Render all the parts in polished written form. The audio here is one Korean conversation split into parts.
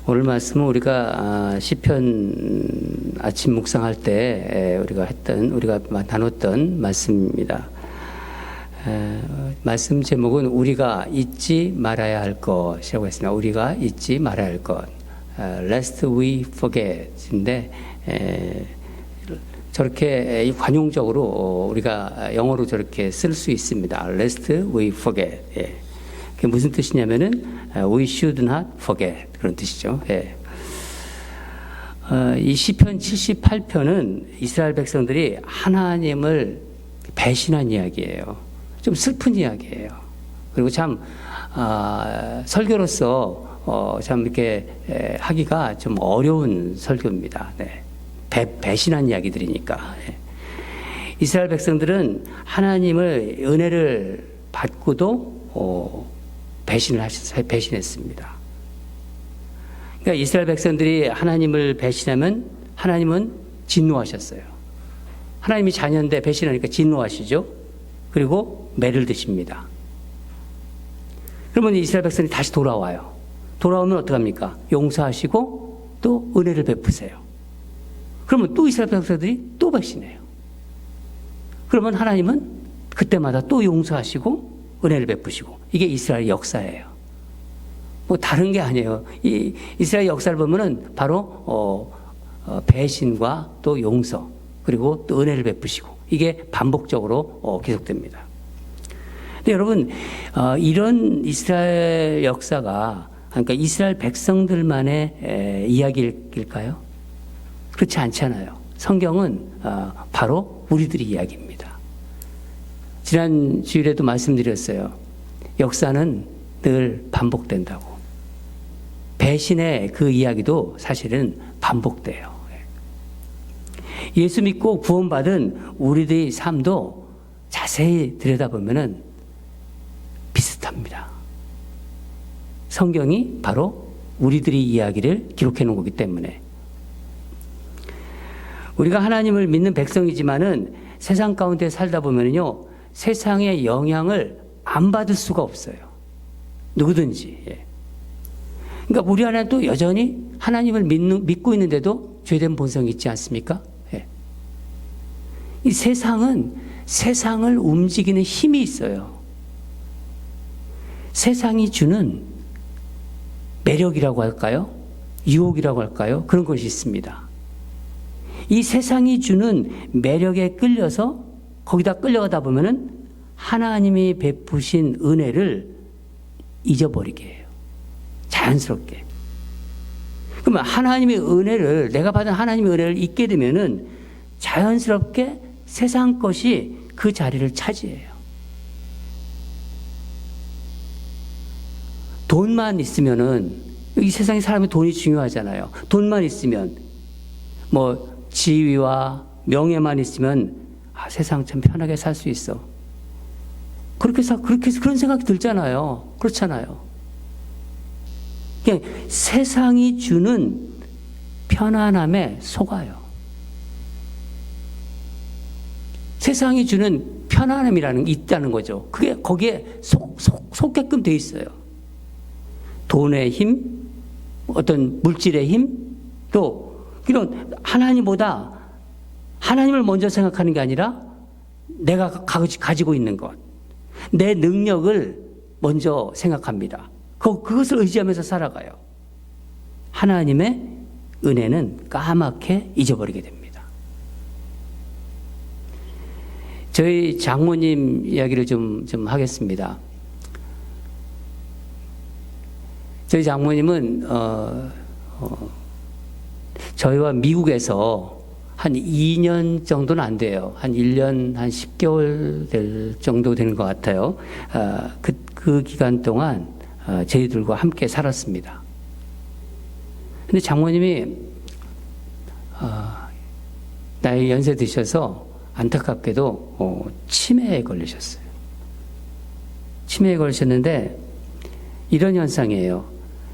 오늘 말씀은 우리가 시편 아침 묵상할 때 우리가 나눴던 말씀입니다. 말씀 제목은 우리가 잊지 말아야 할 것이라고 했습니다. 우리가 잊지 말아야 할 것, lest we forget인데 저렇게 관용적으로 우리가 영어로 저렇게 쓸 수 있습니다. lest we forget. 그게 무슨 뜻이냐면은 we should not forget 그런 뜻이죠. 이 시편 78편은 이스라엘 백성들이 하나님을 배신한 이야기예요. 좀 슬픈 이야기예요. 그리고 참 설교로서 참 이렇게 하기가 좀 어려운 설교입니다. 배신한 이야기들이니까. 이스라엘 백성들은 하나님을 은혜를 받고도 배신했습니다. 그러니까 이스라엘 백성들이 하나님을 배신하면 하나님은 진노하셨어요. 하나님이 자녀인데 배신하니까 진노하시죠. 그리고 매를 드십니다. 그러면 이스라엘 백성이 다시 돌아와요. 돌아오면 어떡합니까? 용서하시고 또 은혜를 베푸세요. 그러면 또 이스라엘 백성들이 또 배신해요. 그러면 하나님은 그때마다 또 용서하시고 은혜를 베푸시고, 이게 이스라엘 역사예요. 뭐 다른 게 아니에요. 이 이스라엘 역사를 보면은 바로 배신과 또 용서, 그리고 또 은혜를 베푸시고, 이게 반복적으로 계속됩니다. 근데 여러분, 이런 이스라엘 역사가 그러니까 이스라엘 백성들만의 이야기일까요? 그렇지 않잖아요. 성경은 바로 우리들의 이야기입니다. 지난 주일에도 말씀드렸어요. 역사는 늘 반복된다고. 배신의 그 이야기도 사실은 반복돼요. 예수 믿고 구원받은 우리들의 삶도 자세히 들여다보면 비슷합니다. 성경이 바로 우리들의 이야기를 기록해 놓은 거기 때문에. 우리가 하나님을 믿는 백성이지만은 세상 가운데 살다 보면요, 세상의 영향을 안 받을 수가 없어요. 누구든지. 그러니까 우리 안에 또 여전히 하나님을 믿고 있는데도 죄된 본성이 있지 않습니까? 이 세상은 세상을 움직이는 힘이 있어요. 세상이 주는 매력이라고 할까요? 유혹이라고 할까요? 그런 것이 있습니다. 이 세상이 주는 매력에 끌려서 거기다 끌려가다 보면은 하나님이 베푸신 은혜를 잊어버리게 해요. 자연스럽게. 그러면 하나님의 은혜를, 내가 받은 하나님의 은혜를 잊게 되면은 자연스럽게 세상 것이 그 자리를 차지해요. 돈만 있으면은, 이 세상에 사람이 돈이 중요하잖아요. 돈만 있으면, 뭐 지위와 명예만 있으면 세상 참 편하게 살 수 있어. 그런 생각이 들잖아요. 그렇잖아요. 그냥 세상이 주는 편안함에 속아요. 세상이 주는 편안함이라는 게 있다는 거죠. 그게 거기에 속게끔 돼 있어요. 돈의 힘, 어떤 물질의 힘, 또 이런 하나님을 먼저 생각하는 게 아니라 내가 가지고 있는 것, 내 능력을 먼저 생각합니다. 그것을 의지하면서 살아가요. 하나님의 은혜는 까맣게 잊어버리게 됩니다. 저희 장모님 이야기를 좀 하겠습니다. 저희 장모님은 저희와 미국에서 한 2년 정도는 안 돼요. 한 1년, 한 10개월 될 정도 되는 것 같아요. 그 기간 동안 저희들과 함께 살았습니다. 근데 장모님이 나이 연세 드셔서 안타깝게도 치매에 걸리셨어요. 치매에 걸리셨는데 이런 현상이에요.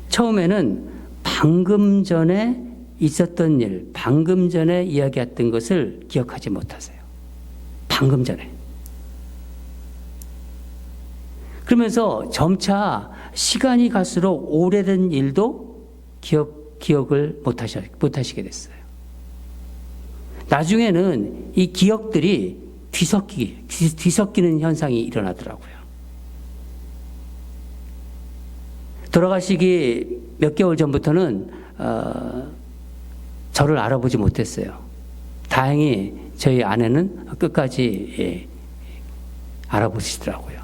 처음에는 방금 전에 있었던 일, 방금 전에 이야기했던 것을 기억하지 못하세요. 방금 전에. 그러면서 점차 시간이 갈수록 오래된 일도 기억 기억을 못하시게 됐어요. 나중에는 이 기억들이 뒤섞이는 현상이 일어나더라고요. 돌아가시기 몇 개월 전부터는 저를 알아보지 못했어요. 다행히 저희 아내는 끝까지 알아보시더라고요.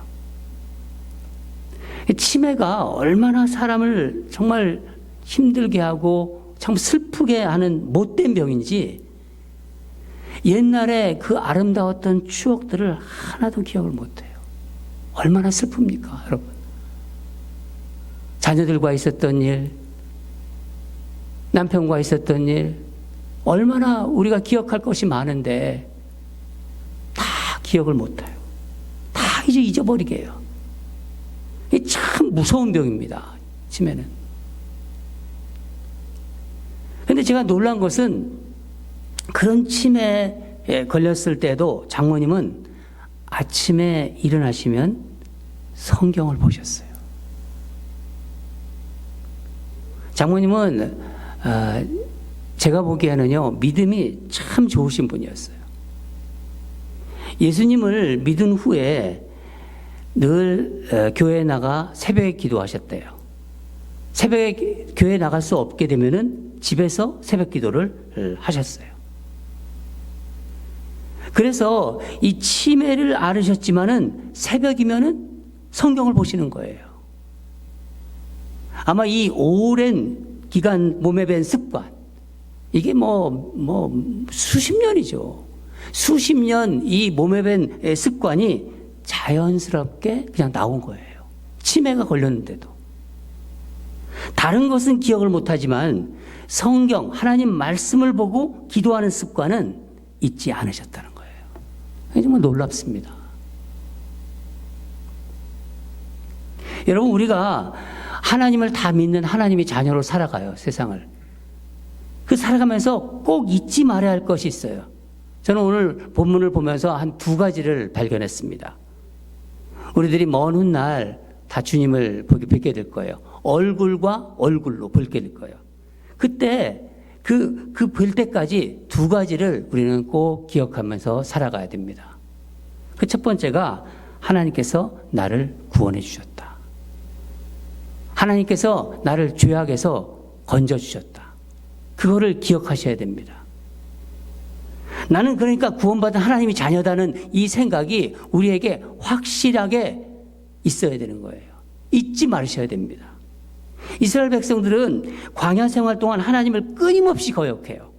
치매가 얼마나 사람을 정말 힘들게 하고 참 슬프게 하는 못된 병인지 옛날에 그 아름다웠던 추억들을 하나도 기억을 못해요. 얼마나 슬픕니까, 여러분? 자녀들과 있었던 일, 남편과 있었던 일, 얼마나 우리가 기억할 것이 많은데 다 기억을 못해요. 다 이제 잊어버리게 해요. 이게 참 무서운 병입니다, 치매는. 그런데 제가 놀란 것은 그런 치매에 걸렸을 때도 장모님은 아침에 일어나시면 성경을 보셨어요. 장모님은 제가 보기에는요, 믿음이 참 좋으신 분이었어요. 예수님을 믿은 후에 늘 교회에 나가 새벽에 기도하셨대요. 새벽에 교회에 나갈 수 없게 되면은 집에서 새벽 기도를 하셨어요. 그래서 이 치매를 앓으셨지만은 새벽이면은 성경을 보시는 거예요. 아마 이 오랜 기간 몸에 밴 습관, 이게 수십 년이죠. 수십 년 이 몸에 밴 습관이 자연스럽게 그냥 나온 거예요. 치매가 걸렸는데도. 다른 것은 기억을 못하지만 성경, 하나님 말씀을 보고 기도하는 습관은 잊지 않으셨다는 거예요. 정말 놀랍습니다. 여러분, 우리가 하나님을 다 믿는 하나님의 자녀로 살아가요, 세상을. 그 살아가면서 꼭 잊지 말아야 할 것이 있어요. 저는 오늘 본문을 보면서 한 두 가지를 발견했습니다. 우리들이 먼 훗날 다 주님을 뵙게 될 거예요. 얼굴과 얼굴로 뵙게 될 거예요. 그때 뵐 때까지 두 가지를 우리는 꼭 기억하면서 살아가야 됩니다. 그 첫 번째가 하나님께서 나를 구원해 주셨다. 하나님께서 나를 죄악에서 건져 주셨다. 그거를 기억하셔야 됩니다. 나는 그러니까 구원받은 하나님의 자녀다는 이 생각이 우리에게 확실하게 있어야 되는 거예요. 잊지 말으셔야 됩니다. 이스라엘 백성들은 광야 생활 동안 하나님을 끊임없이 거역해요.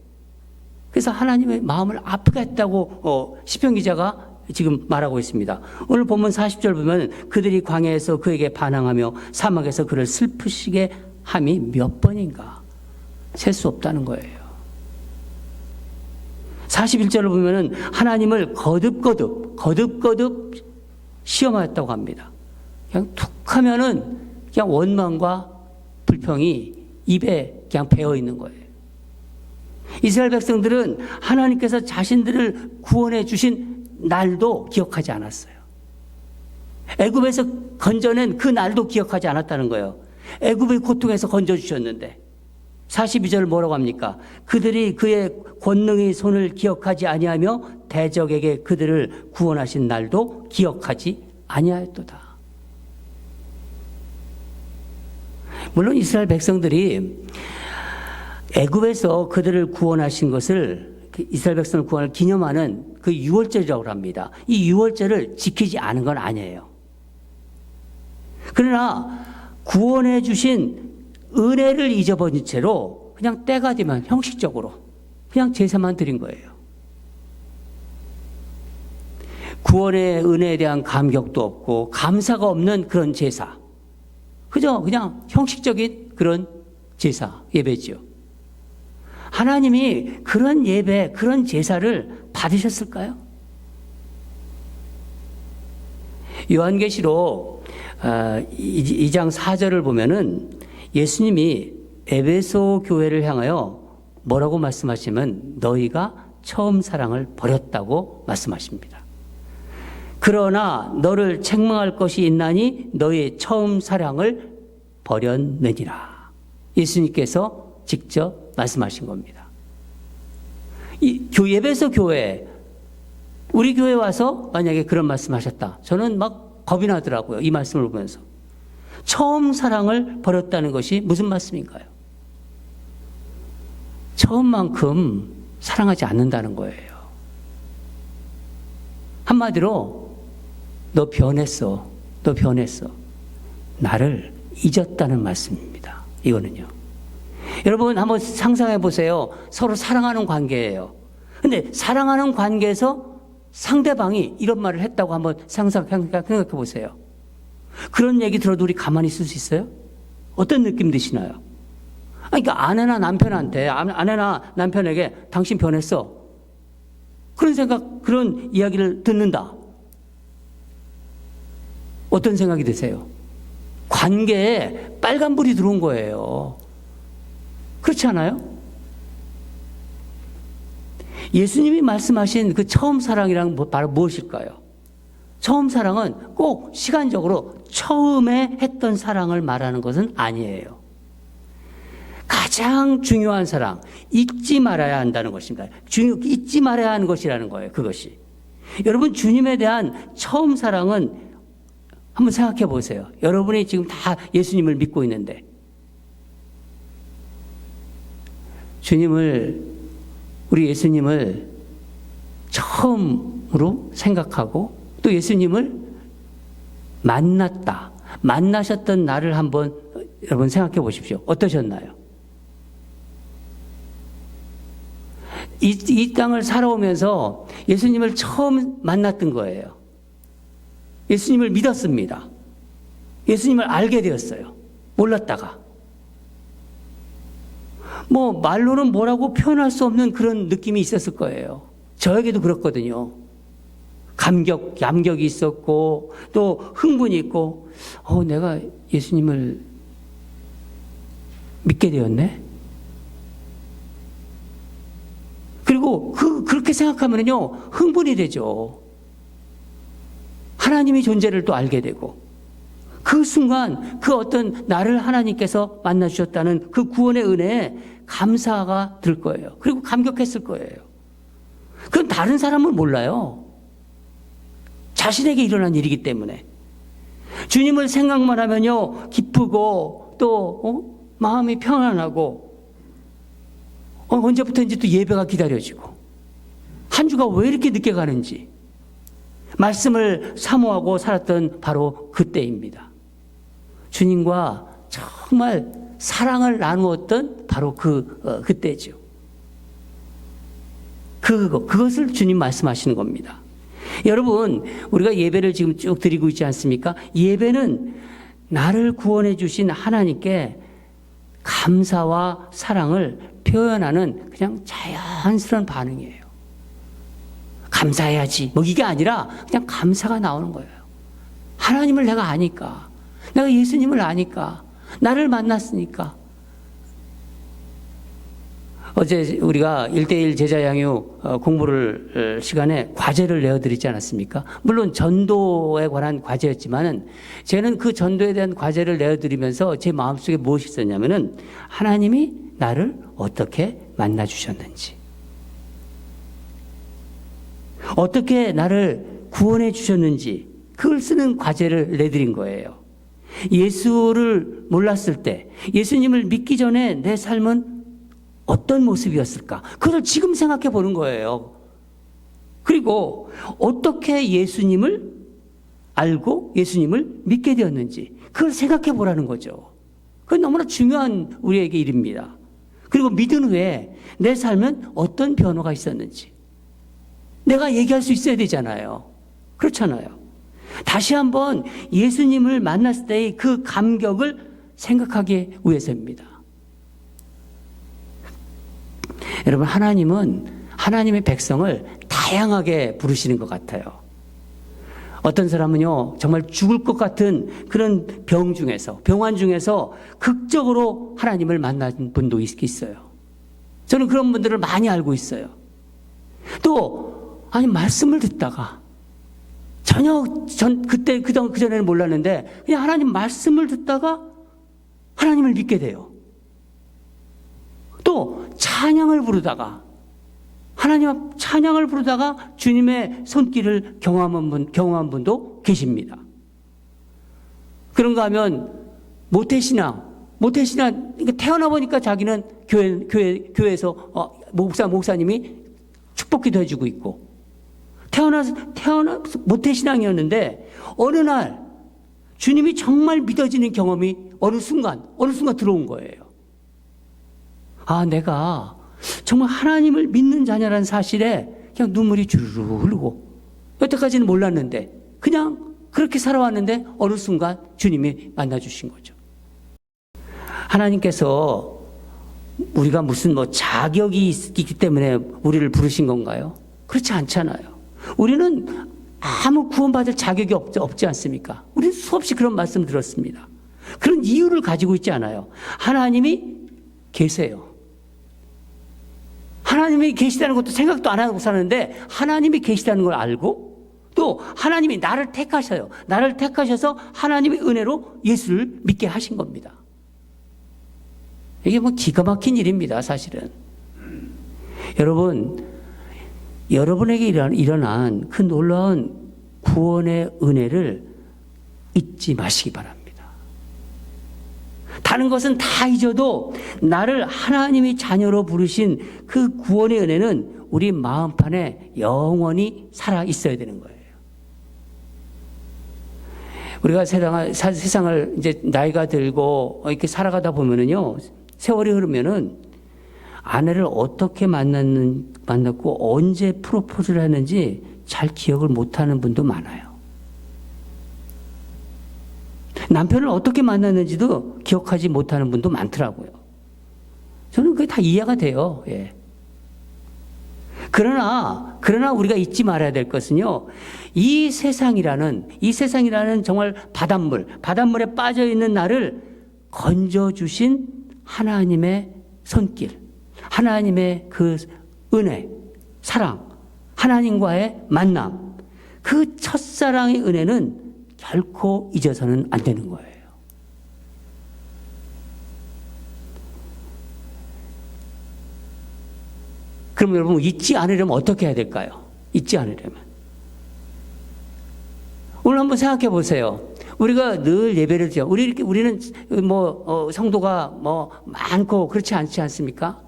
그래서 하나님의 마음을 아프게 했다고 시편 기자가 지금 말하고 있습니다. 오늘 본문 40절 보면 그들이 광야에서 그에게 반항하며 사막에서 그를 슬프시게 함이 몇 번인가 셀 수 없다는 거예요. 41절을 보면 하나님을 거듭거듭 시험하였다고 합니다. 그냥 툭 하면은 그냥 원망과 불평이 입에 그냥 배어 있는 거예요. 이스라엘 백성들은 하나님께서 자신들을 구원해 주신 날도 기억하지 않았어요. 애굽에서 건져낸 그 날도 기억하지 않았다는 거예요. 애굽의 고통에서 건져주셨는데 42절 뭐라고 합니까? 그들이 그의 권능의 손을 기억하지 아니하며 대적에게 그들을 구원하신 날도 기억하지 아니하였도다. 물론 이스라엘 백성들이 애굽에서 그들을 구원하신 것을, 이스라엘 백성을 구원을 기념하는 그 유월절이라고 합니다. 이 유월절을 지키지 않은 건 아니에요. 그러나 구원해 주신 은혜를 잊어버린 채로 그냥 때가 되면 형식적으로 그냥 제사만 드린 거예요. 구원의 은혜에 대한 감격도 없고 감사가 없는 그런 제사. 그냥 형식적인 그런 제사, 예배죠. 하나님이 그런 예배, 그런 제사를 받으셨을까요? 요한계시록 2장 4절을 보면은 예수님이 에베소 교회를 향하여 뭐라고 말씀하시면 너희가 처음 사랑을 버렸다고 말씀하십니다. 그러나 너를 책망할 것이 있나니 너희의 처음 사랑을 버렸느니라. 예수님께서 직접 말씀하신 겁니다. 예배소 교회, 우리 교회 와서 만약에 그런 말씀하셨다. 저는 막 겁이 나더라고요. 이 말씀을 보면서. 처음 사랑을 버렸다는 것이 무슨 말씀인가요? 처음만큼 사랑하지 않는다는 거예요. 한마디로 너 변했어. 너 변했어. 나를 잊었다는 말씀입니다. 이거는요. 여러분 한번 상상해 보세요. 서로 사랑하는 관계예요. 근데 사랑하는 관계에서 상대방이 이런 말을 했다고 한번 생각해 보세요. 그런 얘기 들어도 우리 가만히 있을 수 있어요? 어떤 느낌 드시나요? 그러니까 아내나 남편한테, 아내나 남편에게 당신 변했어. 그런 생각, 그런 이야기를 듣는다. 어떤 생각이 드세요? 관계에 빨간불이 들어온 거예요. 그렇지 않아요? 예수님이 말씀하신 그 처음 사랑이란 바로 무엇일까요? 처음 사랑은 꼭 시간적으로 처음에 했던 사랑을 말하는 것은 아니에요. 가장 중요한 사랑, 잊지 말아야 한다는 것입니다. 잊지 말아야 하는 것이라는 거예요, 그것이. 여러분, 주님에 대한 처음 사랑은 한번 생각해 보세요. 여러분이 지금 다 예수님을 믿고 있는데, 우리 예수님을 처음으로 생각하고 또 예수님을 만나셨던 날을 한번 여러분 생각해 보십시오. 어떠셨나요? 이 땅을 살아오면서 예수님을 처음 만났던 거예요. 예수님을 믿었습니다. 예수님을 알게 되었어요. 몰랐다가. 말로는 뭐라고 표현할 수 없는 그런 느낌이 있었을 거예요. 저에게도 그렇거든요. 감격이 있었고, 또 흥분이 있고, 내가 예수님을 믿게 되었네? 그리고 그렇게 생각하면요, 흥분이 되죠. 하나님의 존재를 또 알게 되고, 그 순간 그 어떤 나를 하나님께서 만나주셨다는 그 구원의 은혜에 감사가 들 거예요. 그리고 감격했을 거예요. 그건 다른 사람은 몰라요. 자신에게 일어난 일이기 때문에. 주님을 생각만 하면요, 기쁘고 또 마음이 평안하고 언제부터인지 또 예배가 기다려지고 한 주가 왜 이렇게 늦게 가는지 말씀을 사모하고 살았던 바로 그때입니다. 주님과 정말 사랑을 나누었던 바로 그때죠. 그것을 주님 말씀하시는 겁니다. 여러분, 우리가 예배를 지금 쭉 드리고 있지 않습니까? 예배는 나를 구원해 주신 하나님께 감사와 사랑을 표현하는 그냥 자연스러운 반응이에요. 감사해야지. 이게 아니라 그냥 감사가 나오는 거예요. 하나님을 내가 아니까. 내가 예수님을 아니까. 나를 만났으니까. 어제 우리가 1:1 제자 양육 공부를 시간에 과제를 내어드리지 않았습니까? 물론 전도에 관한 과제였지만은 저는 그 전도에 대한 과제를 내어드리면서 제 마음속에 무엇이 있었냐면은 하나님이 나를 어떻게 만나주셨는지, 어떻게 나를 구원해 주셨는지 그걸 쓰는 과제를 내드린 거예요. 예수를 몰랐을 때, 예수님을 믿기 전에 내 삶은 어떤 모습이었을까? 그걸 지금 생각해 보는 거예요. 그리고 어떻게 예수님을 알고 예수님을 믿게 되었는지 그걸 생각해 보라는 거죠. 그건 너무나 중요한 우리에게 일입니다. 그리고 믿은 후에 내 삶은 어떤 변화가 있었는지 내가 얘기할 수 있어야 되잖아요. 그렇잖아요. 다시 한번 예수님을 만났을 때의 그 감격을 생각하기 위해서입니다. 여러분, 하나님은 하나님의 백성을 다양하게 부르시는 것 같아요. 어떤 사람은요, 정말 죽을 것 같은 그런 병환 중에서 극적으로 하나님을 만난 분도 있어요. 저는 그런 분들을 많이 알고 있어요. 또, 말씀을 듣다가 그전에는 몰랐는데 그냥 하나님 말씀을 듣다가 하나님을 믿게 돼요. 또 찬양을 부르다가 하나님 앞 찬양을 부르다가 주님의 손길을 경험한 분도 계십니다. 그런가 하면 모태신앙, 태어나 보니까 자기는 교회에서 목사님이 축복기도 해주고 있고, 태어나 모태신앙이었는데, 어느 날, 주님이 정말 믿어지는 경험이 어느 순간 들어온 거예요. 아, 내가 정말 하나님을 믿는 자녀라는 사실에 그냥 눈물이 주르르 흐르고, 여태까지는 몰랐는데, 그냥 그렇게 살아왔는데, 어느 순간 주님이 만나주신 거죠. 하나님께서 우리가 무슨 자격이 있기 때문에 우리를 부르신 건가요? 그렇지 않잖아요. 우리는 아무 구원받을 자격이 없지 않습니까? 우리는 수없이 그런 말씀 들었습니다. 그런 이유를 가지고 있지 않아요. 하나님이 계세요. 하나님이 계시다는 것도 생각도 안 하고 사는데, 하나님이 계시다는 걸 알고, 또 하나님이 나를 택하셔요. 나를 택하셔서 하나님의 은혜로 예수를 믿게 하신 겁니다. 이게 기가 막힌 일입니다, 사실은. 여러분, 여러분에게 일어난 그 놀라운 구원의 은혜를 잊지 마시기 바랍니다. 다른 것은 다 잊어도 나를 하나님이 자녀로 부르신 그 구원의 은혜는 우리 마음판에 영원히 살아 있어야 되는 거예요. 우리가 세상을 이제 나이가 들고 이렇게 살아가다 보면은요, 세월이 흐르면은 아내를 어떻게 만났고 언제 프로포즈를 했는지 잘 기억을 못하는 분도 많아요. 남편을 어떻게 만났는지도 기억하지 못하는 분도 많더라고요. 저는 그게 다 이해가 돼요. 예. 그러나 우리가 잊지 말아야 될 것은요, 이 세상이라는 정말 바닷물에 빠져 있는 나를 건져주신 하나님의 손길, 하나님의 그 은혜, 사랑, 하나님과의 만남, 그 첫사랑의 은혜는 결코 잊어서는 안 되는 거예요. 그럼 여러분, 잊지 않으려면 어떻게 해야 될까요? 잊지 않으려면. 오늘 한번 생각해 보세요. 우리가 늘 예배를 드려. 우리는 성도가 많고 그렇지 않지 않습니까?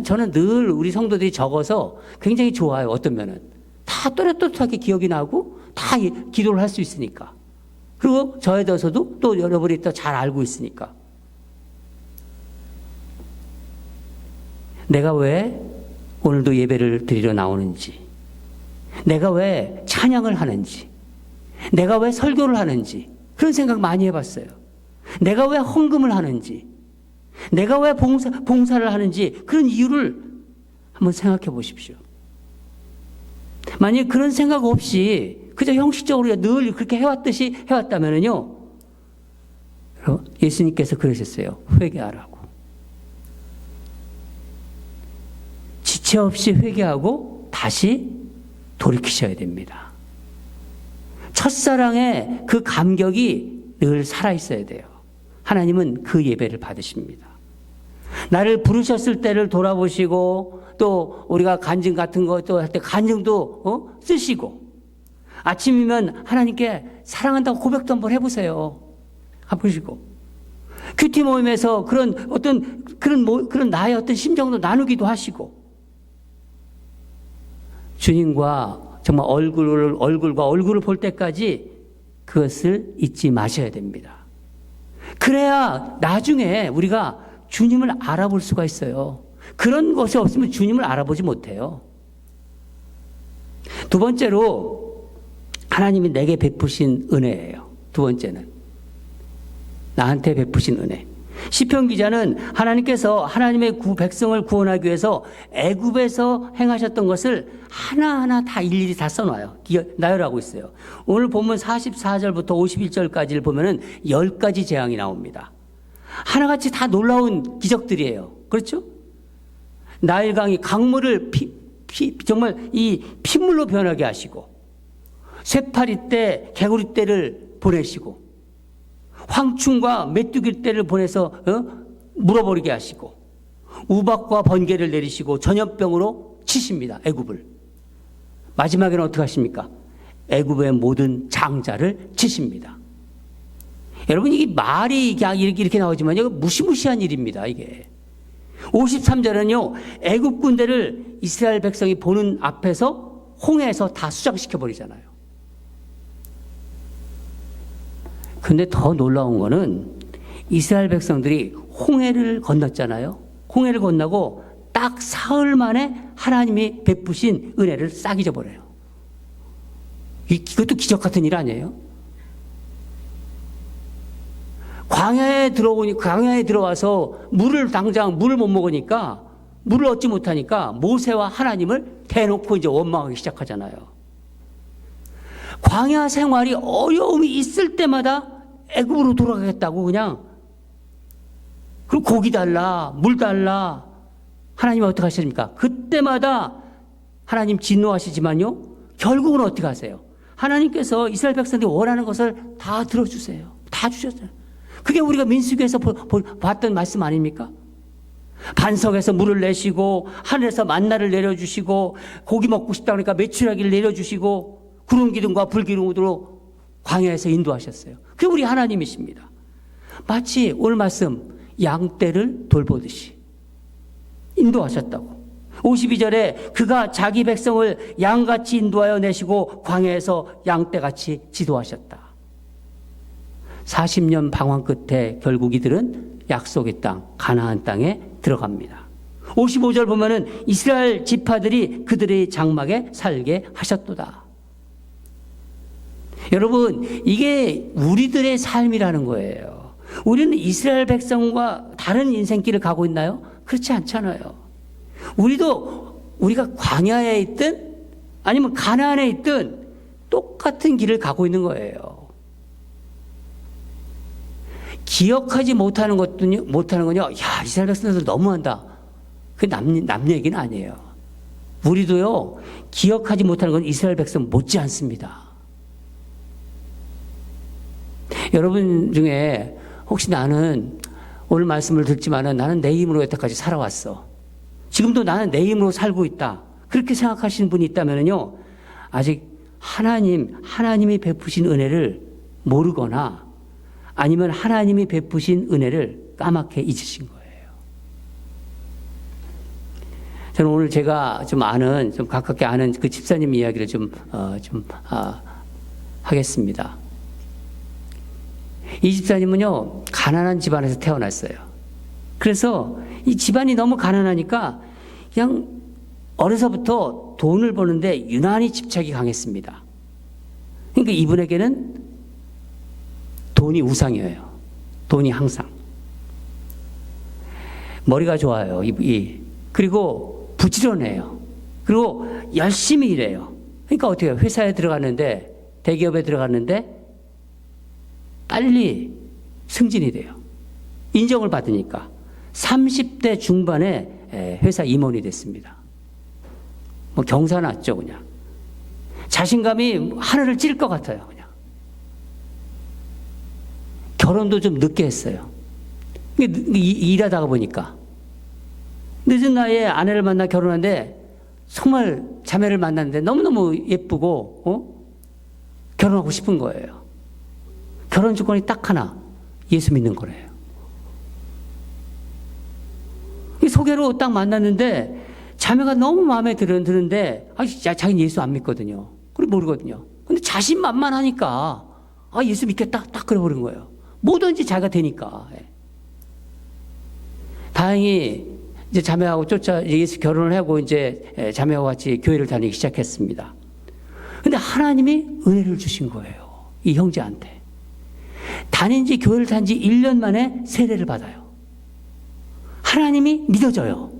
저는 늘 우리 성도들이 적어서 굉장히 좋아요. 어떤 면은. 다 또렷또렷하게 기억이 나고 다 기도를 할 수 있으니까. 그리고 저에 대해서도 또 여러분이 또 잘 알고 있으니까. 내가 왜 오늘도 예배를 드리러 나오는지, 내가 왜 찬양을 하는지, 내가 왜 설교를 하는지, 그런 생각 많이 해봤어요. 내가 왜 헌금을 하는지, 내가 왜 봉사를 하는지, 그런 이유를 한번 생각해 보십시오. 만약 그런 생각 없이 그저 형식적으로 늘 그렇게 해왔다면요, 예수님께서 그러셨어요. 회개하라고. 지체 없이 회개하고 다시 돌이키셔야 됩니다. 첫사랑의 그 감격이 늘 살아있어야 돼요. 하나님은 그 예배를 받으십니다. 나를 부르셨을 때를 돌아보시고, 또 우리가 간증 같은 거 또 할 때 간증도 쓰시고, 아침이면 하나님께 사랑한다고 고백도 한번 해보세요. 해보시고, 큐티 모임에서 그런 나의 어떤 심정도 나누기도 하시고, 주님과 정말 얼굴과 얼굴을 볼 때까지 그것을 잊지 마셔야 됩니다. 그래야 나중에 우리가 주님을 알아볼 수가 있어요. 그런 것이 없으면 주님을 알아보지 못해요. 두 번째로, 하나님이 내게 베푸신 은혜예요. 두 번째는 나한테 베푸신 은혜. 시편 기자는 하나님께서 하나님의 백성을 구원하기 위해서 애굽에서 행하셨던 것을 하나하나 다 일일이 다 써놔요. 나열하고 있어요. 오늘 본문 44절부터 51절까지를 보면은 10가지 재앙이 나옵니다. 하나같이 다 놀라운 기적들이에요. 그렇죠? 나일강이 강물을 정말 이 핏물로 변하게 하시고, 쇠파리 때, 개구리 떼를 보내시고, 황충과 메뚜기 떼를 보내서 물어버리게 하시고, 우박과 번개를 내리시고 전염병으로 치십니다. 애굽을. 마지막에는 어떻게 하십니까? 애굽의 모든 장자를 치십니다. 여러분, 이게 말이 이렇게 나오지만 이거 무시무시한 일입니다. 이게 53절은요 애굽 군대를 이스라엘 백성이 보는 앞에서 홍해에서 다 수장시켜 버리잖아요. 근데 더 놀라운 거는 이스라엘 백성들이 홍해를 건넜잖아요. 홍해를 건너고 딱 사흘 만에 하나님이 베푸신 은혜를 싹 잊어버려요. 이것도 기적 같은 일 아니에요? 광야에 들어와서 물을 못 먹으니까, 물을 얻지 못하니까 모세와 하나님을 대놓고 이제 원망하기 시작하잖아요. 광야 생활이 어려움이 있을 때마다 애굽으로 돌아가겠다고 그냥, 그리고 고기 달라, 물 달라. 하나님 어떻게 하십니까? 그때마다 하나님 진노하시지만요, 결국은 어떻게 하세요? 하나님께서 이스라엘 백성들이 원하는 것을 다 들어주세요. 다 주셨어요. 그게 우리가 민수기에서 봤던 말씀 아닙니까? 반석에서 물을 내시고 하늘에서 만나를 내려주시고 고기 먹고 싶다 그러니까 메추라기를 내려주시고 구름 기둥과 불 기둥으로 광야에서 인도하셨어요. 그게 우리 하나님이십니다. 마치 오늘 말씀 양떼를 돌보듯이 인도하셨다고. 52절에 그가 자기 백성을 양같이 인도하여 내시고 광야에서 양떼같이 지도하셨다. 40년 방황 끝에 결국 이들은 약속의 땅, 가나안 땅에 들어갑니다. 55절 보면은 이스라엘 지파들이 그들의 장막에 살게 하셨도다. 여러분, 이게 우리들의 삶이라는 거예요. 우리는 이스라엘 백성과 다른 인생길을 가고 있나요? 그렇지 않잖아요. 우리가 광야에 있든 아니면 가나안에 있든 똑같은 길을 가고 있는 거예요. 기억하지 못하는 건요, 야, 이스라엘 백성들 너무한다. 그게 남 얘기는 아니에요. 우리도요, 기억하지 못하는 건 이스라엘 백성 못지 않습니다. 여러분 중에 혹시 나는 오늘 말씀을 듣지만은 나는 내 힘으로 여태까지 살아왔어. 지금도 나는 내 힘으로 살고 있다. 그렇게 생각하시는 분이 있다면요, 아직 하나님이 베푸신 은혜를 모르거나 아니면 하나님이 베푸신 은혜를 까맣게 잊으신 거예요. 저는 오늘 제가 좀 가깝게 아는 그 집사님 이야기를 하겠습니다. 이 집사님은요, 가난한 집안에서 태어났어요. 그래서 이 집안이 너무 가난하니까 그냥 어려서부터 돈을 버는데 유난히 집착이 강했습니다. 그러니까 이분에게는 돈이 우상이에요. 돈이 항상. 머리가 좋아요. 그리고 부지런해요. 그리고 열심히 일해요. 그러니까 어떻게 해요? 회사에 들어갔는데, 대기업에 들어갔는데 빨리 승진이 돼요. 인정을 받으니까. 30대 중반에 회사 임원이 됐습니다. 뭐 경사났죠, 그냥. 자신감이 하늘을 찔 것 같아요, 그냥. 결혼도 좀 늦게 했어요. 일하다가 보니까. 늦은 나이에 아내를 만나 결혼하는데 정말 자매를 만났는데 너무너무 예쁘고, 결혼하고 싶은 거예요. 결혼 조건이 딱 하나, 예수 믿는 거래요. 소개로 딱 만났는데 자매가 너무 마음에 드는데 자기는 예수 안 믿거든요. 그리고 모르거든요. 근데 자신만만하니까 예수 믿겠다 딱 그래버린 거예요. 뭐든지 자기가 되니까. 다행히 이제 자매하고 예수 결혼을 하고 이제 자매와 같이 교회를 다니기 시작했습니다. 근데 하나님이 은혜를 주신 거예요. 이 형제한테. 교회를 다닌 지 1년 만에 세례를 받아요. 하나님이 믿어져요.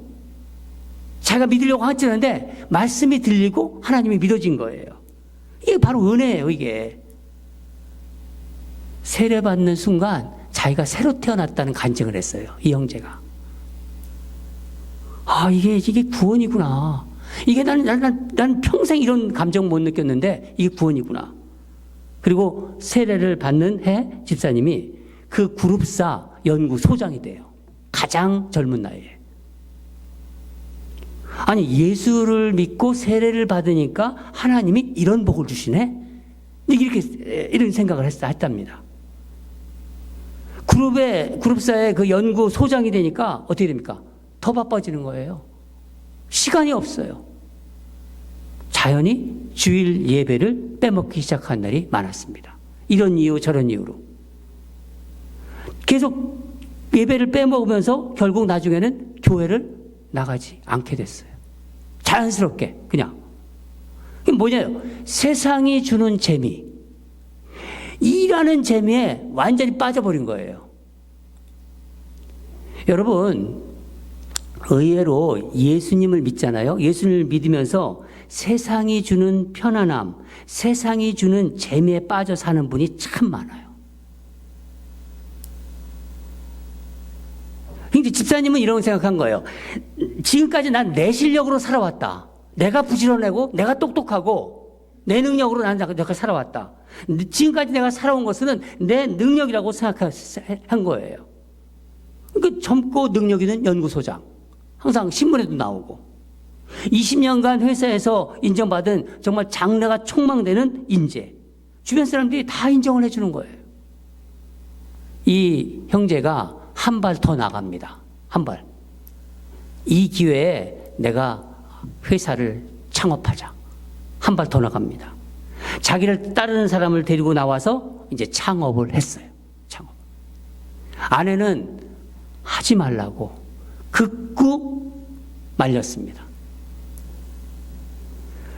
자기가 믿으려고 하는데 말씀이 들리고 하나님이 믿어진 거예요. 이게 바로 은혜예요, 이게. 세례받는 순간 자기가 새로 태어났다는 간증을 했어요, 이 형제가. 이게 구원이구나. 이게 난 평생 이런 감정 못 느꼈는데 이게 구원이구나. 그리고 세례를 받는 해 집사님이 그 그룹사 연구소장이 돼요. 가장 젊은 나이에. 아니, 예수를 믿고 세례를 받으니까 하나님이 이런 복을 주시네? 이런 생각을 했답니다. 그룹사의 그 연구 소장이 되니까 어떻게 됩니까? 더 바빠지는 거예요. 시간이 없어요. 자연히 주일 예배를 빼먹기 시작한 날이 많았습니다. 이런 이유 저런 이유로. 계속 예배를 빼먹으면서 결국 나중에는 교회를 나가지 않게 됐어요. 자연스럽게 그냥. 이게 뭐냐요? 세상이 주는 재미, 일하는 재미에 완전히 빠져버린 거예요. 여러분, 의외로 예수님을 믿잖아요. 예수님을 믿으면서 세상이 주는 편안함, 세상이 주는 재미에 빠져 사는 분이 참 많아요. 근데 집사님은 이런 생각한 거예요. 지금까지 난 내 실력으로 살아왔다. 내가 부지런하고 내가 똑똑하고 내 능력으로 난 내가 살아왔다. 지금까지 내가 살아온 것은 내 능력이라고 생각한 거예요. 그 젊고 능력 있는 연구소장. 항상 신문에도 나오고 20년간 회사에서 인정받은 정말 장래가 촉망되는 인재. 주변 사람들이 다 인정을 해주는 거예요. 이 형제가 한 발 더 나갑니다. 한 발. 이 기회에 내가 회사를 창업하자. 한 발 더 나갑니다. 자기를 따르는 사람을 데리고 나와서 이제 창업을 했어요. 창업. 아내는 하지 말라고 극구 말렸습니다.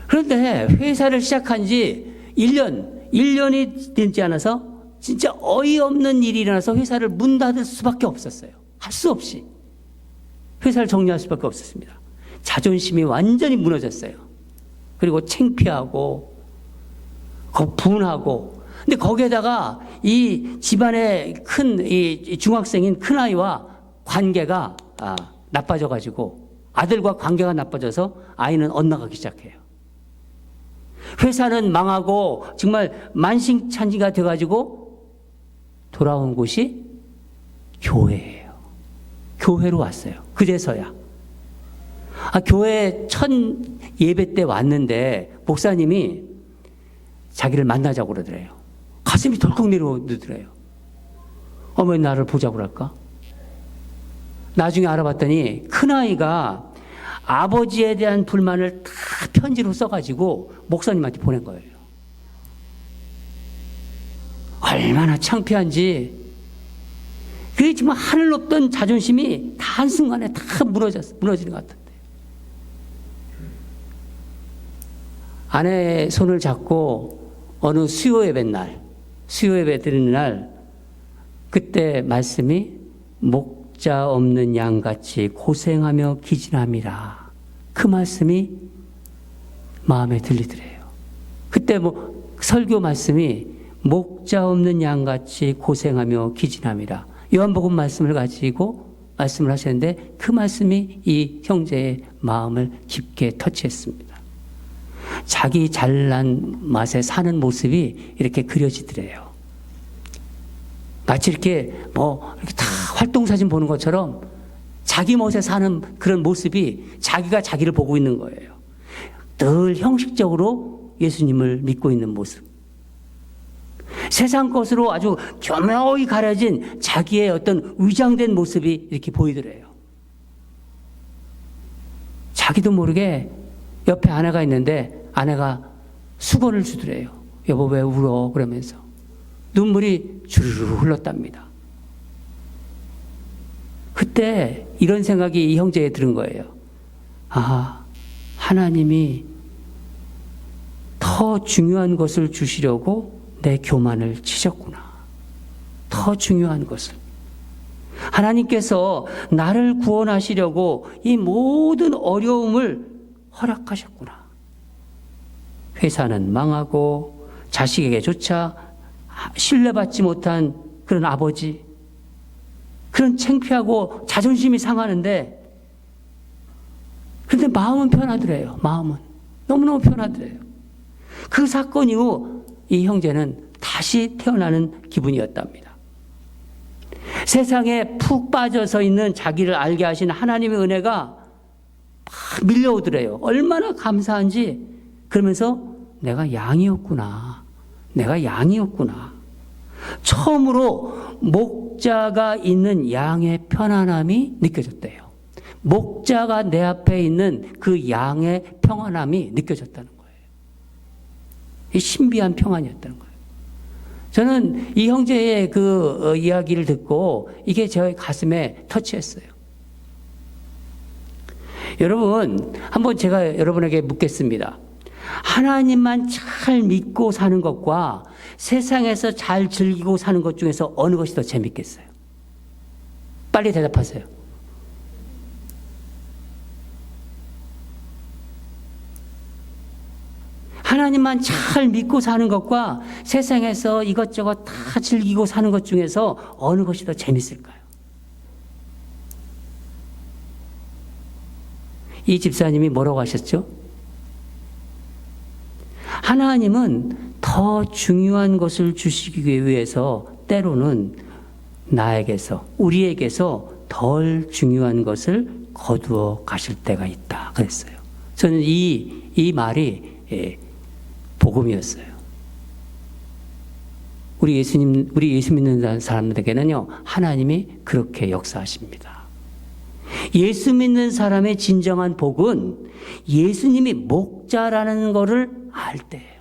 그런데 회사를 시작한 지 1년이 되지 않아서 진짜 어이없는 일이 일어나서 회사를 문 닫을 수밖에 없었어요. 할 수 없이. 회사를 정리할 수밖에 없었습니다. 자존심이 완전히 무너졌어요. 그리고 창피하고 분하고. 근데 거기에다가 이 집안의 이 중학생인 큰아이와 관계가 나빠져가지고 아들과 관계가 나빠져서 아이는 엇나가기 시작해요. 회사는 망하고 정말 만신창이가 돼가지고 돌아온 곳이 교회예요. 교회로 왔어요. 그제서야. 교회 첫 예배 때 왔는데 목사님이 자기를 만나자고 그러더래요. 가슴이 덜컥 내려오더래요. 왜 나를 보자고 그럴까? 나중에 알아봤더니 큰아이가 아버지에 대한 불만을 다 편지로 써가지고 목사님한테 보낸 거예요. 얼마나 창피한지. 그게 정말 하늘 높던 자존심이 다 한순간에 다 무너지는 것 같은데. 아내의 손을 잡고 어느 수요 예배 드리는 날, 그때 말씀이 목자 없는 양같이 고생하며 기진함이라. 그 말씀이 마음에 들리더래요. 그때 설교 말씀이 목자 없는 양같이 고생하며 기진함이라. 요한복음 말씀을 가지고 말씀을 하셨는데 그 말씀이 이 형제의 마음을 깊게 터치했습니다. 자기 잘난 맛에 사는 모습이 이렇게 그려지더래요. 마치 이렇게 이렇게 다 활동사진 보는 것처럼 자기 멋에 사는 그런 모습이 자기가 자기를 보고 있는 거예요. 늘 형식적으로 예수님을 믿고 있는 모습. 세상 것으로 아주 교묘히 가려진 자기의 어떤 위장된 모습이 이렇게 보이더래요. 자기도 모르게 옆에 아내가 있는데 아내가 수건을 주더래요. 여보 왜 울어? 그러면서 눈물이 주르르 흘렀답니다. 그때 이런 생각이 이 형제에 들은 거예요. 하나님이 더 중요한 것을 주시려고 내 교만을 치셨구나. 더 중요한 것을. 하나님께서 나를 구원하시려고 이 모든 어려움을 허락하셨구나. 회사는 망하고 자식에게조차 신뢰받지 못한 그런 아버지, 그런 창피하고 자존심이 상하는데, 그런데 마음은 편하더래요. 마음은 너무너무 편하더래요. 그 사건 이후 이 형제는 다시 태어나는 기분이었답니다. 세상에 푹 빠져서 있는 자기를 알게 하신 하나님의 은혜가 막 밀려오더래요. 얼마나 감사한지. 그러면서 내가 양이었구나. 내가 양이었구나. 처음으로 목자가 있는 양의 편안함이 느껴졌대요. 목자가 내 앞에 있는 그 양의 평안함이 느껴졌다는 거예요. 이 신비한 평안이었다는 거예요. 저는 이 형제의 그 이야기를 듣고 이게 제 가슴에 터치했어요. 여러분, 한번 제가 여러분에게 묻겠습니다. 하나님만 잘 믿고 사는 것과 세상에서 잘 즐기고 사는 것 중에서 어느 것이 더 재밌겠어요? 빨리 대답하세요. 하나님만 잘 믿고 사는 것과 세상에서 이것저것 다 즐기고 사는 것 중에서 어느 것이 더 재밌을까요? 이 집사님이 뭐라고 하셨죠? 하나님은 더 중요한 것을 주시기 위해서 때로는 나에게서, 우리에게서 덜 중요한 것을 거두어 가실 때가 있다. 그랬어요. 저는 이 말이 복음이었어요. 우리 예수 믿는 사람들에게는요, 하나님이 그렇게 역사하십니다. 예수 믿는 사람의 진정한 복은 예수님이 목자라는 것을 알 때예요.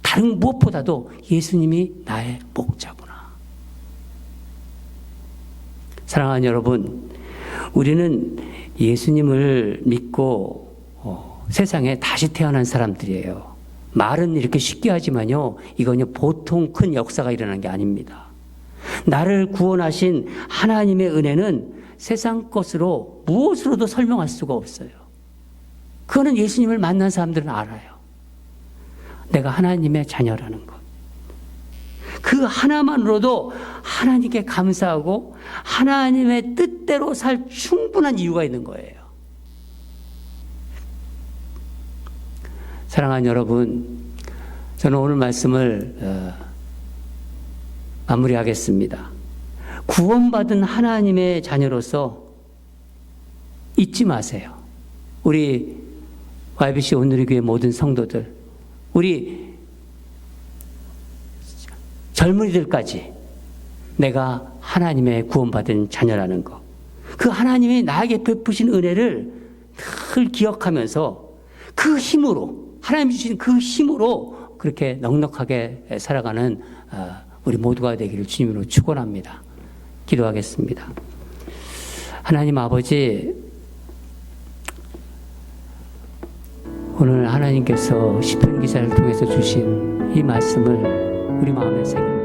다른 무엇보다도 예수님이 나의 목자구나. 사랑하는 여러분, 우리는 예수님을 믿고 세상에 다시 태어난 사람들이에요. 말은 이렇게 쉽게 하지만요, 이건요 보통 큰 역사가 일어난 게 아닙니다. 나를 구원하신 하나님의 은혜는 세상 것으로 무엇으로도 설명할 수가 없어요. 그거는 예수님을 만난 사람들은 알아요. 내가 하나님의 자녀라는 것. 그 하나만으로도 하나님께 감사하고 하나님의 뜻대로 살 충분한 이유가 있는 거예요. 사랑하는 여러분, 저는 오늘 말씀을 마무리하겠습니다. 구원받은 하나님의 자녀로서 잊지 마세요. 우리 YBC 오늘의 교회 모든 성도들, 우리 젊은이들까지 내가 하나님의 구원받은 자녀라는 것, 그 하나님이 나에게 베푸신 은혜를 늘 기억하면서 그 힘으로, 하나님이 주신 그 힘으로 그렇게 넉넉하게 살아가는 우리 모두가 되기를 주님으로 축원합니다. 기도하겠습니다. 하나님 아버지, 오늘 하나님께서 시편 기사를 통해서 주신 이 말씀을 우리 마음에 새깁니다.